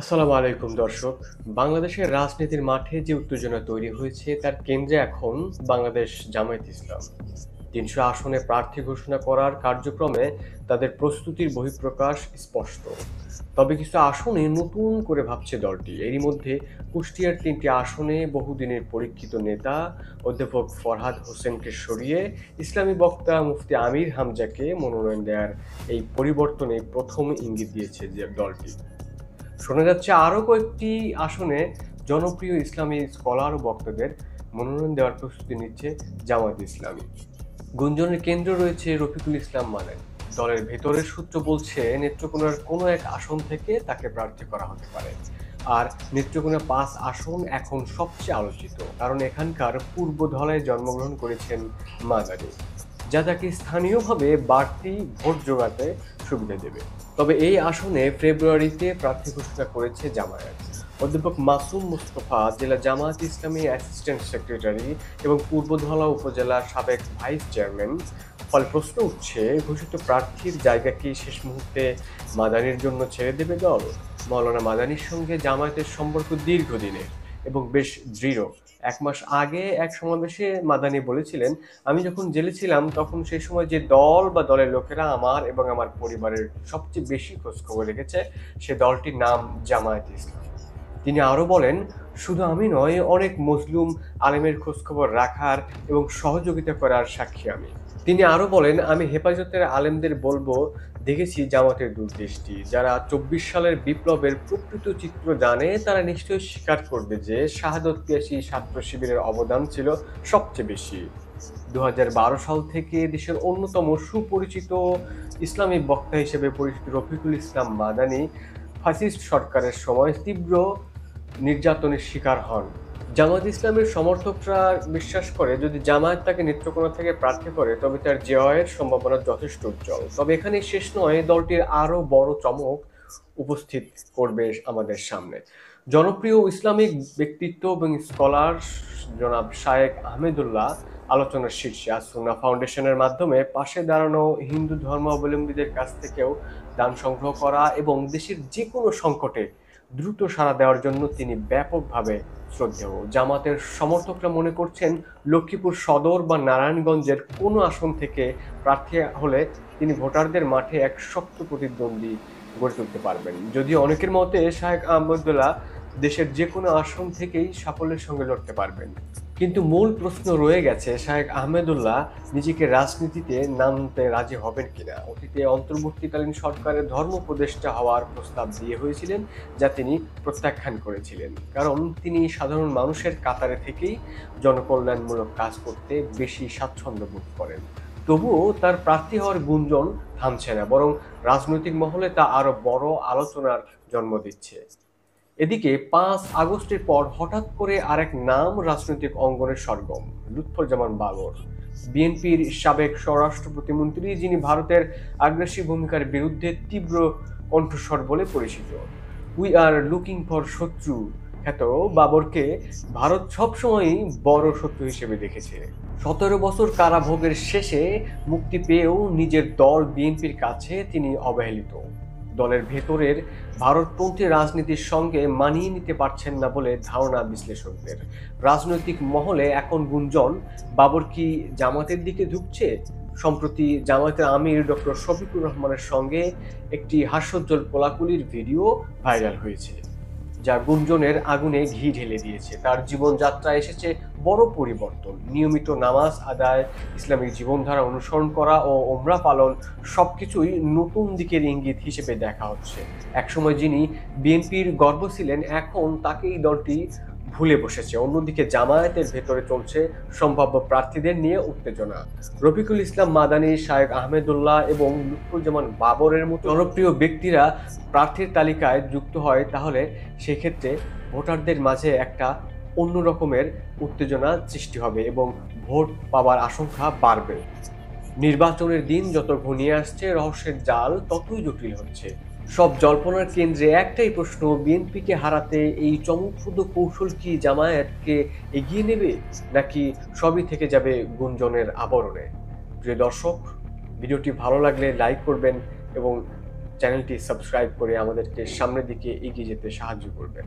আসসালামু আলাইকুম দর্শক। বাংলাদেশের রাজনীতির মাঠে যে উত্তেজনা তৈরি হয়েছে তার কেন্দ্রে এখন বাংলাদেশ জামায়াত ইসলাম। ৩০০ আসনে প্রার্থী ঘোষণা করার কার্যক্রমে তাদের প্রস্তুতির বহিঃপ্রকাশ স্পষ্ট। তবে কিছু আসনে নতুন করে ভাবছে দলটি। এরই মধ্যে কুষ্টিয়ার ৩টি আসনে বহুদিনের পরীক্ষিত নেতা অধ্যাপক ফরহাদ হোসেনকে সরিয়ে ইসলামী বক্তা মুফতি আমির হামজাকে মনোনয়ন দেওয়ার এই পরিবর্তনে প্রথম ইঙ্গিত দিয়েছে যে দলটি। শোনা যাচ্ছে আরও কয়েকটি আসনে জনপ্রিয় ইসলামী স্কলার ও বক্তাদের মনোনয়ন দেওয়ার প্রস্তুতি নিচ্ছে জামায়াত ইসলামী। গুঞ্জনের কেন্দ্র রয়েছে রফিকুল ইসলাম মানেন। দলের ভেতরের সূত্র বলছে নেত্রকোনার কোনো এক আসন থেকে তাকে প্রার্থী করা হতে পারে। আর নেত্রকোনা ৫ আসন এখন সবচেয়ে আলোচিত, কারণ এখানকার পূর্ব ধলায় জন্মগ্রহণ করেছেন মাদানি, যা তাকে স্থানীয়ভাবে বাড়তি ভোট জোগাতে সুবিধা দেবে। তবে এই আসনে ফেব্রুয়ারিতে প্রার্থী ঘোষণা করেছে জামায়াত। অধ্যাপক মাসুম মুস্তফা জেলা জামায়াত ইসলামী অ্যাসিস্ট্যান্ট সেক্রেটারি এবং পূর্বধলা উপজেলার সাবেক ভাইস চেয়ারম্যান। ফলে প্রশ্ন উঠছে, ঘোষিত প্রার্থীর জায়গা কি শেষ মুহূর্তে মাদানির জন্য ছেড়ে দেবে দল? মাওলানা মাদানির সঙ্গে জামায়াতের সম্পর্ক দীর্ঘদিনের এবং বেশ দৃঢ়। ১ মাস আগে এক সমাবেশে মাদানি বলেছিলেন, আমি যখন জেলে ছিলাম তখন সেই সময় যে দল বা দলের লোকেরা আমার এবং আমার পরিবারের সবচেয়ে বেশি খোঁজখবর রেখেছে সে দলটির নাম জামায়াত ইসলাম। তিনি আরও বলেন, শুধু আমি নয়, অনেক মজলুম আলেমের খোঁজখবর রাখার এবং সহযোগিতা করার সাক্ষী আমি। তিনি আরও বলেন, আমি হেফাজতের আলেমদের বলবো, দেখেছি জামাতের দূরদৃষ্টি। যারা ২৪ সালের বিপ্লবের প্রকৃত চিত্র জানে তারা নিশ্চয়ই স্বীকার করবে যে শাহাদত পিয়াসী ছাত্র শিবিরের অবদান ছিল সবচেয়ে বেশি। ২০১২ সাল থেকে দেশের অন্যতম সুপরিচিত ইসলামী বক্তা হিসেবে পরিচিত রফিকুল ইসলাম মাদানি ফ্যাসিস্ট সরকারের সময় তীব্র নির্যাতনের শিকার হন। জামায়াত ইসলামের সমর্থকরা বিশ্বাস করে যদি জামায়াত তাকে নেত্রকোনা থেকে প্রার্থী করে তবে তার জয়ের সম্ভাবনা যথেষ্ট উজ্জ্বল। তবে এখানে শেষ নয়, দলটির আরও বড় চমক উপস্থিত করবে আমাদের সামনে। জনপ্রিয় ইসলামিক ব্যক্তিত্ব এবং স্কলার জনাব শায়েখ আহমেদুল্লাহ আলোচনার শীর্ষে। আসুন্না ফাউন্ডেশনের মাধ্যমে পাশে দাঁড়ানো, হিন্দু ধর্মাবলম্বীদের কাছ থেকেও দান সংগ্রহ করা এবং দেশের যে কোনো সংকটে দ্রুত সাড়া দেওয়ার জন্য তিনি ব্যাপকভাবে শ্রদ্ধেয়। জামাতের সমর্থকরা মনে করছেন লক্ষ্মীপুর সদর বা নারায়ণগঞ্জের কোনো আসন থেকে প্রার্থী হলে তিনি ভোটারদের মাঠে এক শক্ত প্রতিদ্বন্দ্বী গড়ে তুলতে পারবেন। যদিও অনেকের মতে শাহেখ আহমদুল্লাহ দেশের যে কোনো আসন থেকেই সাফল্যের সঙ্গে লড়তে পারবেন। কিন্তু মূল প্রশ্ন রয়ে গেছে, শাহেখ আহমেদুল্লাহ নিজেকে রাজনীতিতে নামতে রাজি হবেন কিনা। অতীতে অন্তর্বর্তীকালীন সরকারের ধর্ম উপদেষ্টা হওয়ার প্রস্তাব দিয়ে হয়েছিলেন, যা তিনি প্রত্যাখ্যান করেছিলেন, কারণ তিনি সাধারণ মানুষের কাতারে থেকেই জনকল্যাণমূলক কাজ করতে বেশি স্বাচ্ছন্দ্য বোধ করেন। তবুও তার প্রার্থী হওয়ার গুঞ্জন থামছে না, বরং রাজনৈতিক মহলে তা আরো বড় আলোচনার জন্ম দিচ্ছে। এদিকে ৫ আগস্টের পর হঠাৎ করে আরেক নাম রাজনৈতিক অঙ্গনের সরগরম, লুৎফুজ্জামান বাবর। বিএনপির সাবেক স্বরাষ্ট্র প্রতিমন্ত্রী, যিনি ভারতের আগ্রাসী ভূমিকার বিরুদ্ধে তীব্র কণ্ঠস্বর বলে পরিচিত। উই আর লুকিং ফর শত্রু খ্যাত বাবরকে ভারত সবসময়ই বড় শত্রু হিসেবে দেখেছে। ১৭ বছর কারাভোগের শেষে মুক্তি পেয়েও নিজের দল বিএনপির কাছে তিনি অবহেলিত। দলের ভেতরের ভারতপন্থী রাজনীতির সঙ্গে মানিয়ে নিতে পারছেন না বলে ধারণা বিশ্লেষকদের। রাজনৈতিক মহলে এখন গুঞ্জন, বাবর কি জামাতের দিকে ঝুঁকছে? সম্প্রতি জামায়াতের আমির ডক্টর শফিকুর রহমানের সঙ্গে একটি হাস্যোজ্জ্বল কোলাকুলির ভিডিও ভাইরাল হয়েছে, যা গুঞ্জনের আগুনে ঘি ঢেলে দিয়েছে। তার জীবনযাত্রায় এসেছে বড় পরিবর্তন। নিয়মিত নামাজ আদায়, ইসলামিক জীবনধারা অনুসরণ করা ও ওমরা পালন সবকিছুই নতুন দিকের ইঙ্গিত হিসেবে দেখা হচ্ছে। একসময় যিনি বিএনপির গর্ব ছিলেন, এখন তাকেই দলটি ভুলে বসেছে। অন্যদিকে জামায়াতের ভেতরে চলছে সম্ভাব্য প্রার্থীদের নিয়ে উত্তেজনা। রফিকুল ইসলাম মাদানি, শায়েখ আহমেদুল্লাহ এবং লুৎফুজ্জামান বাবরের মতো জনপ্রিয় ব্যক্তিরা প্রার্থীর তালিকায় যুক্ত হয়, তাহলে সেক্ষেত্রে ভোটারদের মাঝে একটা অন্য রকমের উত্তেজনা সৃষ্টি হবে এবং ভোট পাওয়ার আশঙ্কা বাড়বে। নির্বাচনের দিন যত ঘনিয়ে আসছে, রহস্যের জাল ততই জটিল হচ্ছে। সব জল্পনার কেন্দ্রে একটাই প্রশ্ন, বিএনপিকে হারাতে এই চমকপ্রদ কৌশল কি জামায়াতকে এগিয়ে নেবে, নাকি সবই থেকে যাবে গুঞ্জনের আবরণে? প্রিয় দর্শক, ভিডিওটি ভালো লাগলে লাইক করবেন এবং চ্যানেলটি সাবস্ক্রাইব করে আমাদেরকে সামনের দিকে এগিয়ে যেতে সাহায্য করবেন।